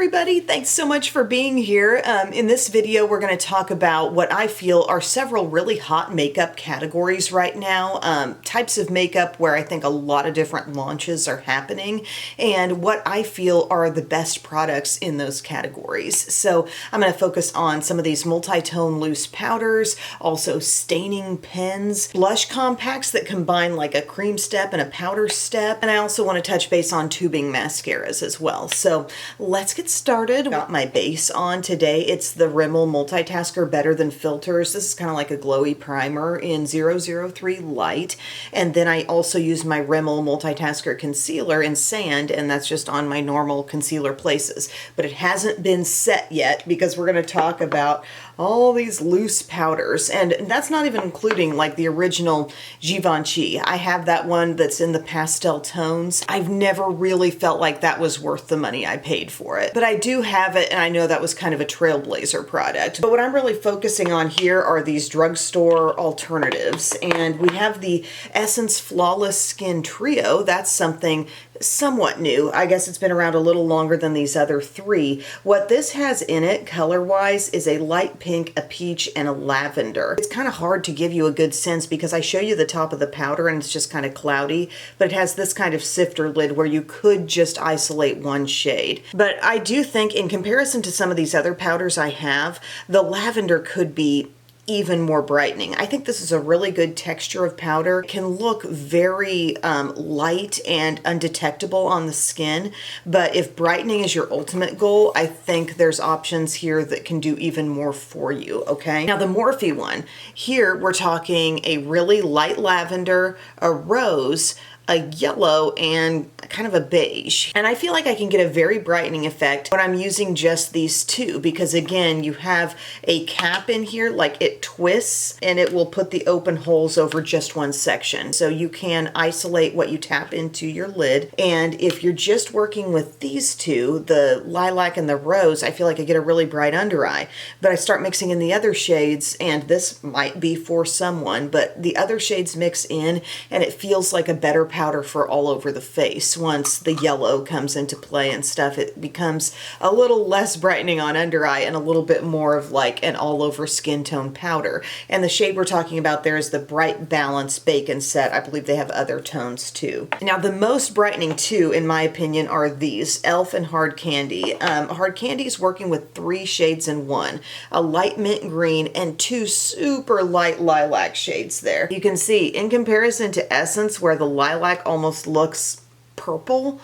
everybody, thanks so much for being here. In this video we're going to talk about what I feel are several really hot makeup categories right now, types of makeup where I think a lot of different launches are happening, and what I feel are the best products in those categories. So I'm going to focus on some of these multi-tone loose powders, also staining pens, blush compacts that combine like a cream step and a powder step, and I also want to touch base on tubing mascaras as well. So let's get started. Got my base on today. It's the Rimmel Multitasker Better Than Filters. This is kind of like a glowy primer in 003 Light. And then I also use my Rimmel Multitasker Concealer in Sand, and that's just on my normal concealer places. But it hasn't been set yet because we're going to talk about all these loose powders, and that's not even including like the original Givenchy. I have that one that's in the pastel tones. I've never really felt like that was worth the money I paid for it, but I do have it, and I know that was kind of a trailblazer product. But what I'm really focusing on here are these drugstore alternatives, and we have the Essence Flawless Skin Trio. That's something somewhat new. I guess it's been around a little longer than these other three. What this has in it color-wise is a light pink, a peach, and a lavender. It's kind of hard to give you a good sense because I show you the top of the powder and it's just kind of cloudy, but it has this kind of sifter lid where you could just isolate one shade. But I do think in comparison to some of these other powders I have, the lavender could be even more brightening. I think this is a really good texture of powder. It can look very light and undetectable on the skin, but if brightening is your ultimate goal, I think there's options here that can do even more for you, okay? Now the Morphe one, here we're talking a really light lavender, a rose, a yellow, and kind of a beige. And I feel like I can get a very brightening effect when I'm using just these two, because again, you have a cap in here, like it twists and it will put the open holes over just one section. So you can isolate what you tap into your lid. And if you're just working with these two, the lilac and the rose, I feel like I get a really bright under eye. But I start mixing in the other shades, and this might be for someone, but the other shades mix in and it feels like a better powder for all over the face. Once the yellow comes into play and stuff, it becomes a little less brightening on under eye and a little bit more of like an all over skin tone powder. And the shade we're talking about there is the Bright Balance Bacon Set. I believe they have other tones too. Now the most brightening two, in my opinion, are these, e.l.f. and Hard Candy. Hard Candy is working with 3 shades in one, a light mint green and 2 super light lilac shades there. You can see in comparison to Essence, where the lilac almost looks purple,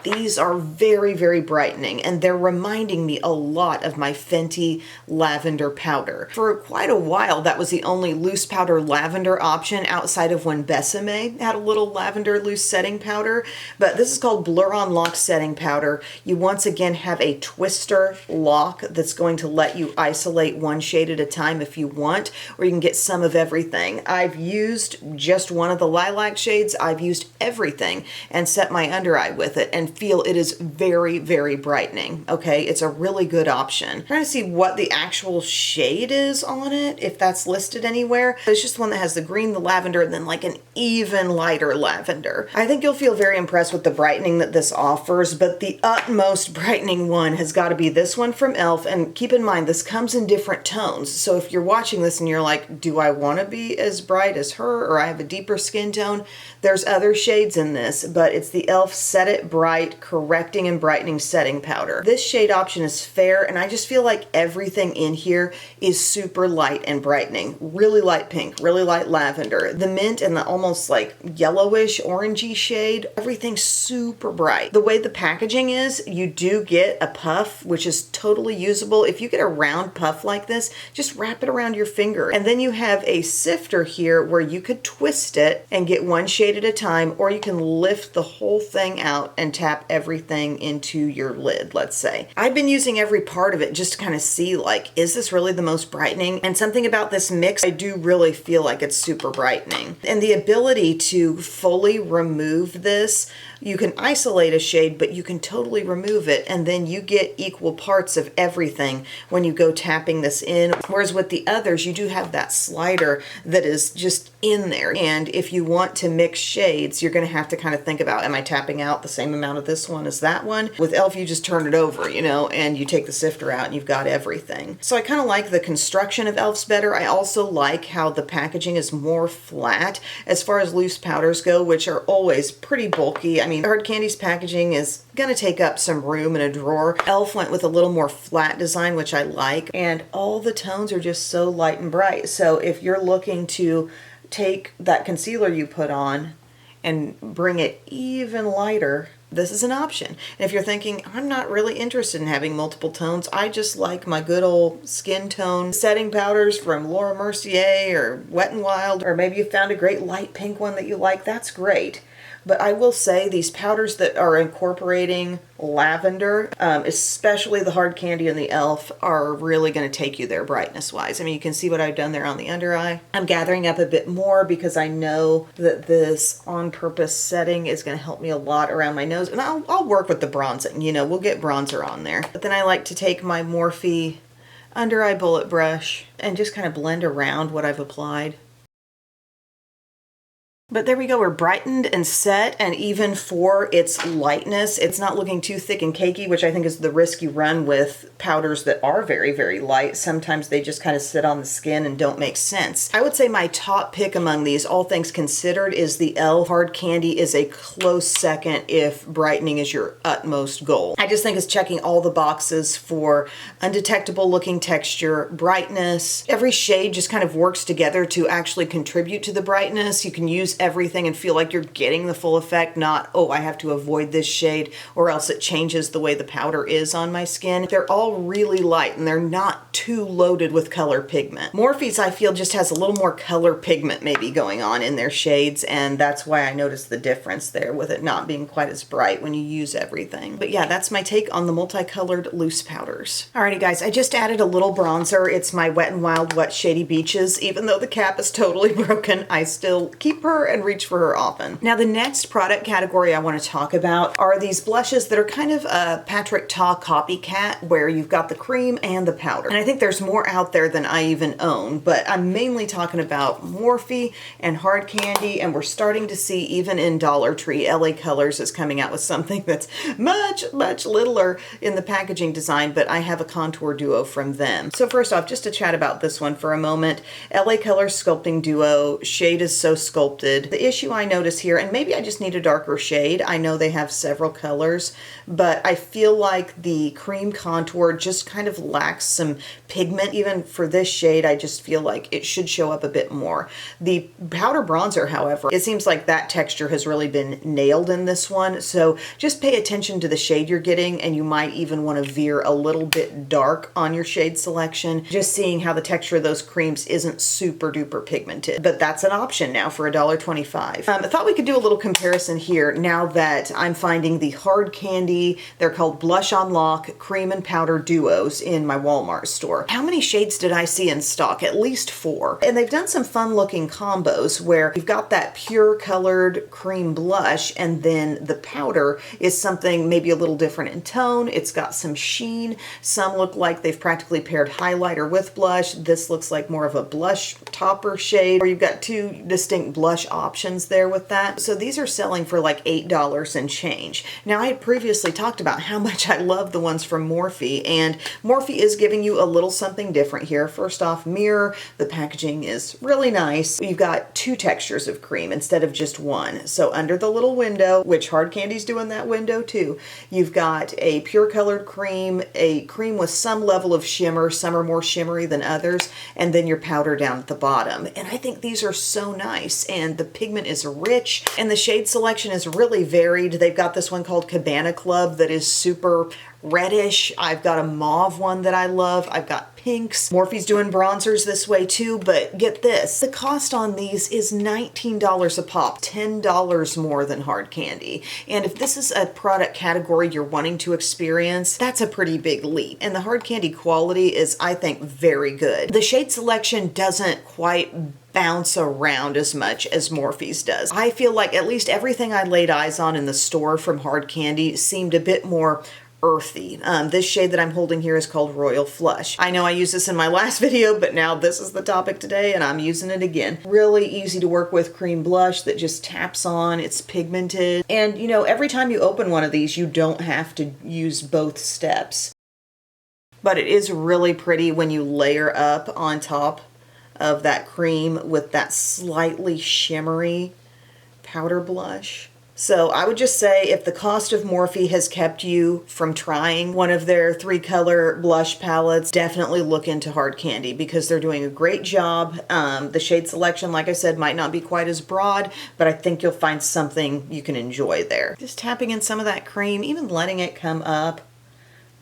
these are very, very brightening, and they're reminding me a lot of my Fenty lavender powder. For quite a while, that was the only loose powder lavender option outside of when Besame had a little lavender loose setting powder, but this is called Blur On Lock Setting Powder. You once again have a twister lock that's going to let you isolate one shade at a time if you want, or you can get some of everything. I've used just one of the lilac shades. I've used everything and set my under eye with it and feel it is very, very brightening. Okay, it's a really good option. I'm trying to see what the actual shade is on it, if that's listed anywhere. It's just the one that has the green, the lavender, and then like an even lighter lavender. I think you'll feel very impressed with the brightening that this offers, but the utmost brightening one has got to be this one from e.l.f. And keep in mind, this comes in different tones. So if you're watching this and you're like, do I want to be as bright as her, or I have a deeper skin tone? There's other shades in this, but it's the e.l.f. Set It Bright Correcting and Brightening Setting Powder. This shade option is fair, and I just feel like everything in here is super light and brightening. Really light pink, really light lavender. The mint and the almost like yellowish orangey shade, everything's super bright. The way the packaging is, you do get a puff, which is totally usable. If you get a round puff like this, just wrap it around your finger. And then you have a sifter here where you could twist it and get one shade at a time, or you can lift the whole thing out and tap everything into your lid, let's say. I've been using every part of it just to kind of see, like, is this really the most brightening? And something about this mix, I do really feel like it's super brightening. And the ability to fully remove this, you can isolate a shade, but you can totally remove it, and then you get equal parts of everything when you go tapping this in. Whereas with the others, you do have that slider that is just in there. And if you want to mix shades, you're going to have to kind of think about, am I tapping out the same amount of this one as that one? With e.l.f. you just turn it over, you know, and you take the sifter out and you've got everything. So I kind of like the construction of e.l.f.'s better. I also like how the packaging is more flat as far as loose powders go, which are always pretty bulky. I mean, Hard Candy's packaging is going to take up some room in a drawer. e.l.f. went with a little more flat design, which I like, and all the tones are just so light and bright. So if you're looking to take that concealer you put on and bring it even lighter, this is an option. And if you're thinking, I'm not really interested in having multiple tones, I just like my good old skin tone setting powders from Laura Mercier or Wet n Wild, or maybe you found a great light pink one that you like, that's great. But I will say these powders that are incorporating lavender, especially the Hard Candy and the e.l.f., are really going to take you there brightness-wise. I mean, you can see what I've done there on the under eye. I'm gathering up a bit more because I know that this on-purpose setting is going to help me a lot around my nose. And I'll work with the bronzing. You know, we'll get bronzer on there. But then I like to take my Morphe under eye bullet brush and just kind of blend around what I've applied. But there we go, we're brightened and set, and even for its lightness, it's not looking too thick and cakey, which I think is the risk you run with powders that are very, very light. Sometimes they just kind of sit on the skin and don't make sense. I would say my top pick among these, all things considered, is the e.l.f. Hard Candy is a close second if brightening is your utmost goal. I just think it's checking all the boxes for undetectable looking texture, brightness. Every shade just kind of works together to actually contribute to the brightness. You can use everything and feel like you're getting the full effect, not, oh, I have to avoid this shade or else it changes the way the powder is on my skin. They're all really light and they're not too loaded with color pigment. Morphe's, I feel, just has a little more color pigment maybe going on in their shades, and that's why I noticed the difference there with it not being quite as bright when you use everything. But yeah, that's my take on the multicolored loose powders. Alrighty guys, I just added a little bronzer. It's my Wet n Wild Wet Shady Beaches. Even though the cap is totally broken, I still keep her and reach for her often. Now the next product category I want to talk about are these blushes that are kind of a Patrick Ta copycat, where you've got the cream and the powder. And I think there's more out there than I even own, but I'm mainly talking about Morphe and Hard Candy, and we're starting to see even in Dollar Tree, LA Colors is coming out with something that's much, much littler in the packaging design, but I have a contour duo from them. So first off, just to chat about this one for a moment, LA Colors Sculpting Duo, shade is So Sculpted. The issue I notice here, and maybe I just need a darker shade, I know they have several colors, but I feel like the cream contour just kind of lacks some pigment. Even for this shade, I just feel like it should show up a bit more. The powder bronzer, however, it seems like that texture has really been nailed in this one, so just pay attention to the shade you're getting, and you might even want to veer a little bit dark on your shade selection, just seeing how the texture of those creams isn't super duper pigmented. But that's an option now for $1.25. I thought we could do a little comparison here now that I'm finding the Hard Candy, they're called Blush on Lock Cream and Powder Duos in my Walmart store. How many shades did I see in stock? At least 4. And they've done some fun looking combos where you've got that pure colored cream blush and then the powder is something maybe a little different in tone. It's got some sheen. Some look like they've practically paired highlighter with blush. This looks like more of a blush topper shade, where you've got 2 distinct blush options there with that. So these are selling for like $8 and change. Now I had previously talked about how much I love the ones from Morphe, and Morphe is giving you a little something different here. First off, mirror. The packaging is really nice. You've got 2 textures of cream instead of just one. So under the little window, which Hard Candy's doing that window too, you've got a pure colored cream, a cream with some level of shimmer. Some are more shimmery than others, and then your powder down at the bottom. And I think these are so nice, and the pigment is rich, and the shade selection is really varied. They've got this one called Cabana Club that is super reddish. I've got a mauve one that I love. I've got pinks. Morphe's doing bronzers this way too, but get this. The cost on these is $19 a pop, $10 more than Hard Candy. And if this is a product category you're wanting to experience, that's a pretty big leap. And the Hard Candy quality is, I think, very good. The shade selection doesn't quite bounce around as much as Morphe's does. I feel like at least everything I laid eyes on in the store from Hard Candy seemed a bit more earthy. This shade that I'm holding here is called Royal Flush. I know I used this in my last video, but now this is the topic today and I'm using it again. Really easy to work with cream blush that just taps on, it's pigmented. And you know, every time you open one of these, you don't have to use both steps. But it is really pretty when you layer up on top of that cream with that slightly shimmery powder blush. So I would just say if the cost of Morphe has kept you from trying one of their 3-color blush palettes, definitely look into Hard Candy because they're doing a great job. The shade selection, like I said, might not be quite as broad, but I think you'll find something you can enjoy there. Just tapping in some of that cream, even letting it come up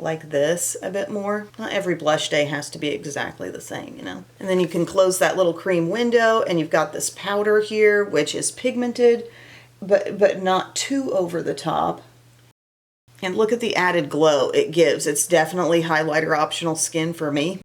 like this a bit more. Not every blush day has to be exactly the same, you know. And then you can close that little cream window and you've got this powder here, which is pigmented, but not too over the top. And look at the added glow it gives. It's definitely highlighter optional skin for me.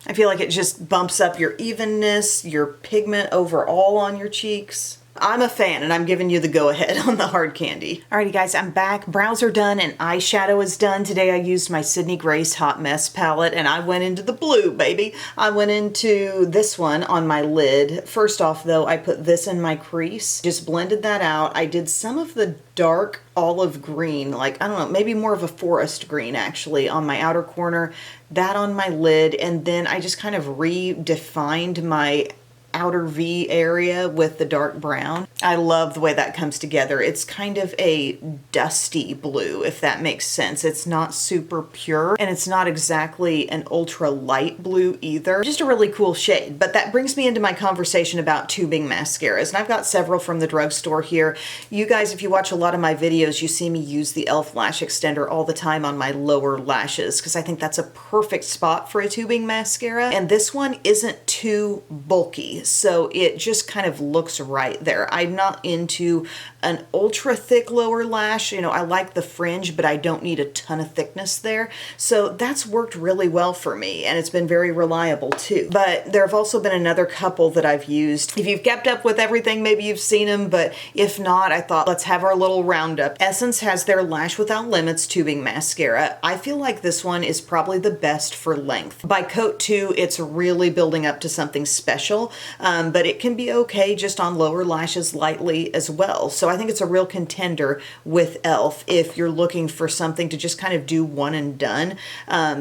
I feel like it just bumps up your evenness, your pigment overall on your cheeks. I'm a fan and I'm giving you the go-ahead on the Hard Candy. Alrighty guys, I'm back. Brows are done and eyeshadow is done. Today I used my Sydney Grace Hot Mess palette and I went into the blue, baby. I went into this one on my lid. First off though, I put this in my crease, just blended that out. I did some of the dark olive green, like, I don't know, maybe more of a forest green actually on my outer corner, that on my lid, and then I just kind of redefined my outer V area with the dark brown. I love the way that comes together. It's kind of a dusty blue, if that makes sense. It's not super pure and it's not exactly an ultra light blue either. Just a really cool shade. But that brings me into my conversation about tubing mascaras. And I've got several from the drugstore here. You guys, if you watch a lot of my videos, you see me use the e.l.f. lash extender all the time on my lower lashes because I think that's a perfect spot for a tubing mascara. And this one isn't too bulky, so it just kind of looks right there. I'm not into an ultra thick lower lash. You know, I like the fringe, but I don't need a ton of thickness there. So that's worked really well for me and it's been very reliable too. But there have also been another couple that I've used. If you've kept up with everything, maybe you've seen them, but if not, I thought let's have our little roundup. Essence has their Lash Without Limits tubing mascara. I feel like this one is probably the best for length. By coat 2, it's really building up to something special, but it can be okay just on lower lashes lightly as well. So I think it's a real contender with e.l.f. if you're looking for something to just kind of do one and done.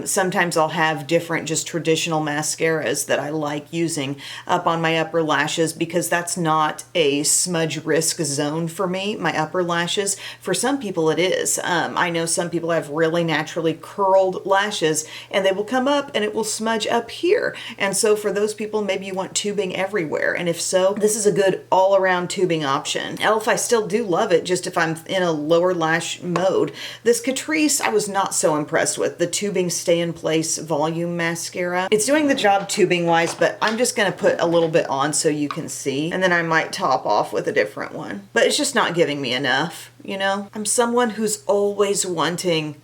Sometimes I'll have different just traditional mascaras that I like using up on my upper lashes because that's not a smudge risk zone for me, my upper lashes. For some people it is. I know some people have really naturally curled lashes and they will come up and it will smudge up here. And so for those people, maybe you want tubing everywhere. And if so, this is a good all-around tubing option. e.l.f. I still do love it just if I'm in a lower lash mode. This Catrice I was not so impressed with, the tubing stay in place volume mascara. It's doing the job tubing wise, but I'm just gonna put a little bit on so you can see, and then I might top off with a different one. But it's just not giving me enough, you know? I'm someone who's always wanting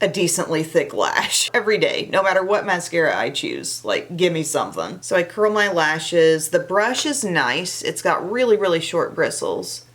a decently thick lash every day, no matter what mascara I choose. Like, give me something. So I curl my lashes. The brush is nice. It's got really, really short bristles.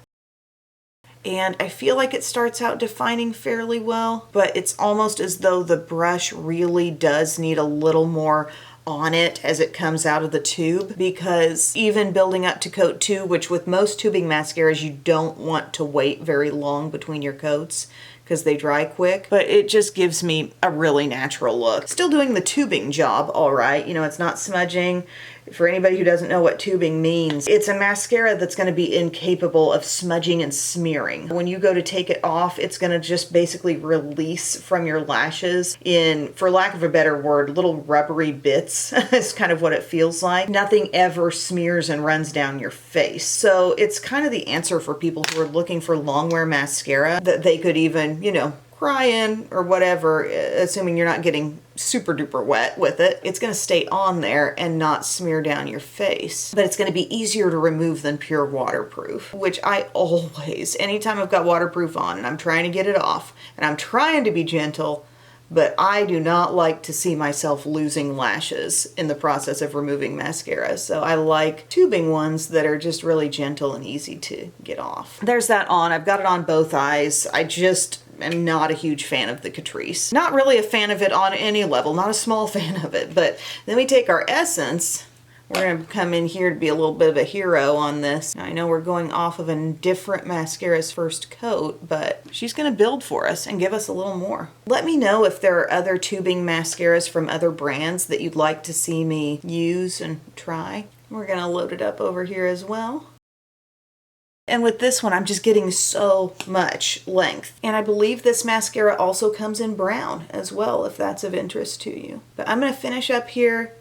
And I feel like it starts out defining fairly well, but it's almost as though the brush really does need a little more on it as it comes out of the tube, because even building up to coat 2, which with most tubing mascaras, you don't want to wait very long between your coats because they dry quick, but it just gives me a really natural look. Still doing the tubing job all right. You know, it's not smudging. For anybody who doesn't know what tubing means, it's a mascara that's going to be incapable of smudging and smearing. When you go to take it off, it's going to just basically release from your lashes in, for lack of a better word, little rubbery bits. Is kind of what it feels like. Nothing ever smears and runs down your face. So it's kind of the answer for people who are looking for long wear mascara that they could even, you know, cry in or whatever, assuming you're not getting super duper wet with it. It's going to stay on there and not smear down your face, but it's going to be easier to remove than pure waterproof, which I always, anytime I've got waterproof on and I'm trying to get it off and I'm trying to be gentle, but I do not like to see myself losing lashes in the process of removing mascara. So I like tubing ones that are just really gentle and easy to get off. There's that on. I've got it on both eyes. I just am not a huge fan of the Catrice. Not really a fan of it on any level, not a small fan of it. But then we take our Essence. We're going to come in here to be a little bit of a hero on this. Now, I know we're going off of a different mascara's first coat, but she's going to build for us and give us a little more. Let me know if there are other tubing mascaras from other brands that you'd like to see me use and try. We're going to load it up over here as well. And with this one, I'm just getting so much length. And I believe this mascara also comes in brown as well, if that's of interest to you. But I'm going to finish up here.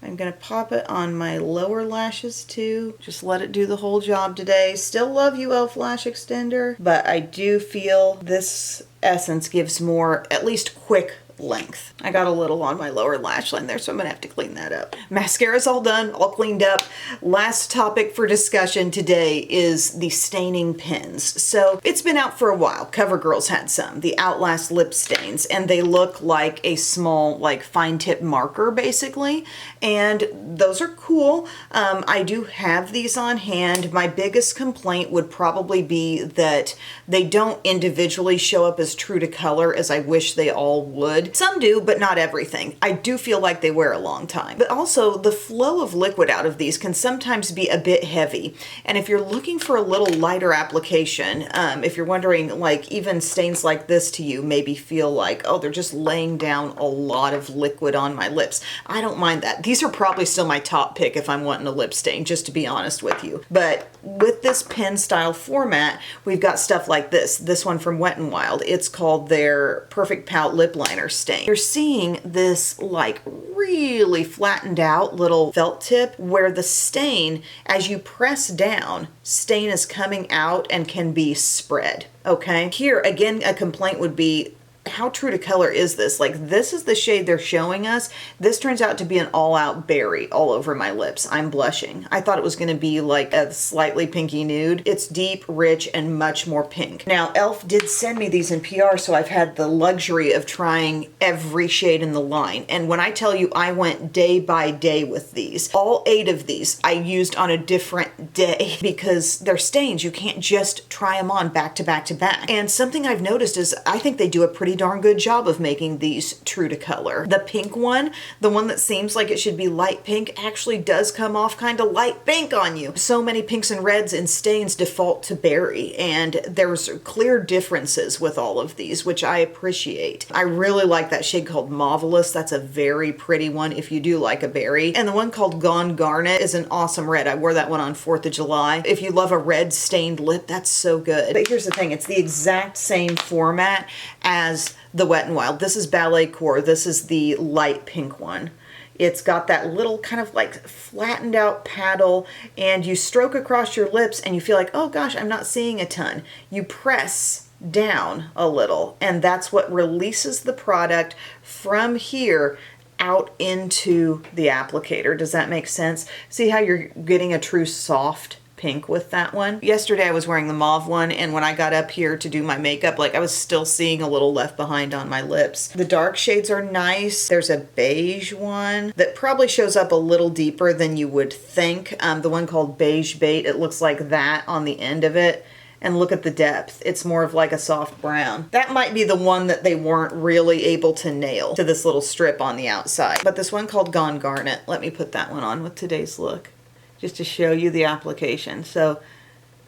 I'm going to pop it on my lower lashes too. Just let it do the whole job today. Still love you, e.l.f. Lash Extender, but I do feel this Essence gives more, at least quick length. I got a little on my lower lash line there, so I'm gonna have to clean that up. Mascara's all done, all cleaned up. Last topic for discussion today is the staining pens. So it's been out for a while. CoverGirl's had some, the Outlast lip stains, and they look like a small, like fine tip marker basically, and those are cool. I do have these on hand. My biggest complaint would probably be that they don't individually show up as true to color as I wish they all would. Some do, but not everything. I do feel like they wear a long time. But also, the flow of liquid out of these can sometimes be a bit heavy. And if you're looking for a little lighter application, if you're wondering, like, even stains like this to you maybe feel like, oh, they're just laying down a lot of liquid on my lips. I don't mind that. These are probably still my top pick if I'm wanting a lip stain, just to be honest with you. But with this pen style format, we've got stuff like this. This one from Wet n Wild. It's called their Perfect Pout Lip Liner stain. You're seeing this like really flattened out little felt tip where the stain, as you press down, stain is coming out and can be spread. Okay, here again a complaint would be, how true to color is this? Like, this is the shade they're showing us. This turns out to be an all-out berry all over my lips. I'm blushing. I thought it was going to be like a slightly pinky nude. It's deep, rich, and much more pink. Now, e.l.f. did send me these in PR, so I've had the luxury of trying every shade in the line. And when I tell you I went day by day with these, all 8 of these I used on a different day because they're stains. You can't just try them on back to back to back. And something I've noticed is I think they do a pretty darn good job of making these true to color. The pink one, the one that seems like it should be light pink, actually does come off kind of light pink on you. So many pinks and reds and stains default to berry, and there's clear differences with all of these, which I appreciate. I really like that shade called Marvelous. That's a very pretty one if you do like a berry. And the one called Gone Garnet is an awesome red. I wore that one on 4th of July. If you love a red stained lip, that's so good. But here's the thing, it's the exact same format as the Wet n Wild. This is Ballet Core. This is the light pink one. It's got that little kind of like flattened out paddle, and you stroke across your lips and you feel like, oh gosh, I'm not seeing a ton. You press down a little, and that's what releases the product from here out into the applicator. Does that make sense? See how you're getting a true soft pink with that one? Yesterday I was wearing the mauve one, and when I got up here to do my makeup, like I was still seeing a little left behind on my lips. The dark shades are nice. There's a beige one that probably shows up a little deeper than you would think. The one called Beige Bait, it looks like that on the end of it. And look at the depth. It's more of like a soft brown. That might be the one that they weren't really able to nail to this little strip on the outside. But this one called Gone Garnet, let me put that one on with today's look, just to show you the application. So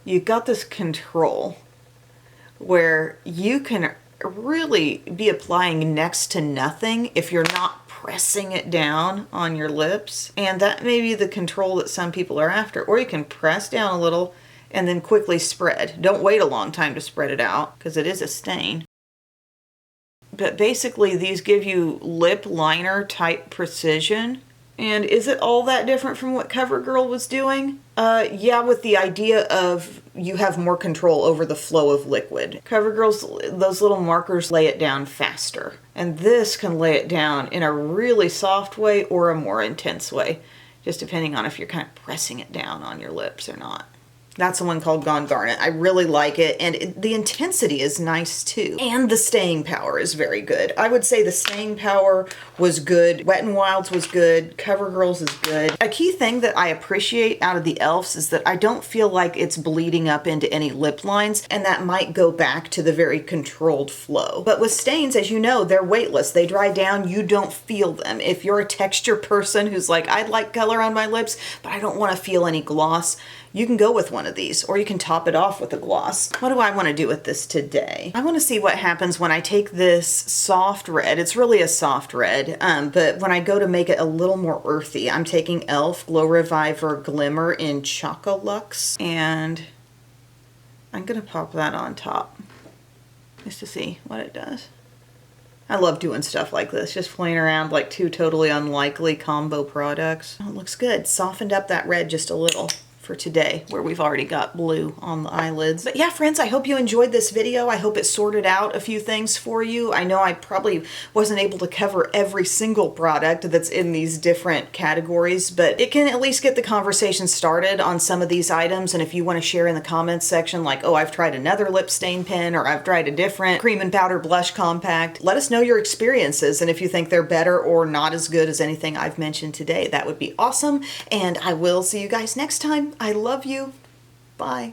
you got this control where you can really be applying next to nothing if you're not pressing it down on your lips. And that may be the control that some people are after. Or you can press down a little and then quickly spread. Don't wait a long time to spread it out because it is a stain. But basically these give you lip liner type precision. And is it all that different from what CoverGirl was doing? Yeah, with the idea of you have more control over the flow of liquid. CoverGirl's, those little markers lay it down faster. And this can lay it down in a really soft way or a more intense way, just depending on if you're kind of pressing it down on your lips or not. That's the one called Gone Garnet. I really like it, and the intensity is nice too. And the staying power is very good. I would say the staying power was good. Wet n Wild's was good. CoverGirl's is good. A key thing that I appreciate out of the e.l.f.'s is that I don't feel like it's bleeding up into any lip lines, and that might go back to the very controlled flow. But with stains, as you know, they're weightless. They dry down, you don't feel them. If you're a texture person who's like, I'd like color on my lips, but I don't want to feel any gloss, you can go with one of these, or you can top it off with a gloss. What do I want to do with this today? I want to see what happens when I take this soft red. It's really a soft red, but when I go to make it a little more earthy, I'm taking e.l.f. Glow Reviver Glimmer in Chocolux, and I'm going to pop that on top just to see what it does. I love doing stuff like this, just playing around like two totally unlikely combo products. Oh, it looks good. Softened up that red just a little for today, where we've already got blue on the eyelids. But yeah, friends, I hope you enjoyed this video. I hope it sorted out a few things for you. I know I probably wasn't able to cover every single product that's in these different categories, but it can at least get the conversation started on some of these items. And if you want to share in the comments section, like, oh, I've tried another lip stain pen, or I've tried a different cream and powder blush compact, let us know your experiences. And if you think they're better or not as good as anything I've mentioned today, that would be awesome. And I will see you guys next time. I love you. Bye.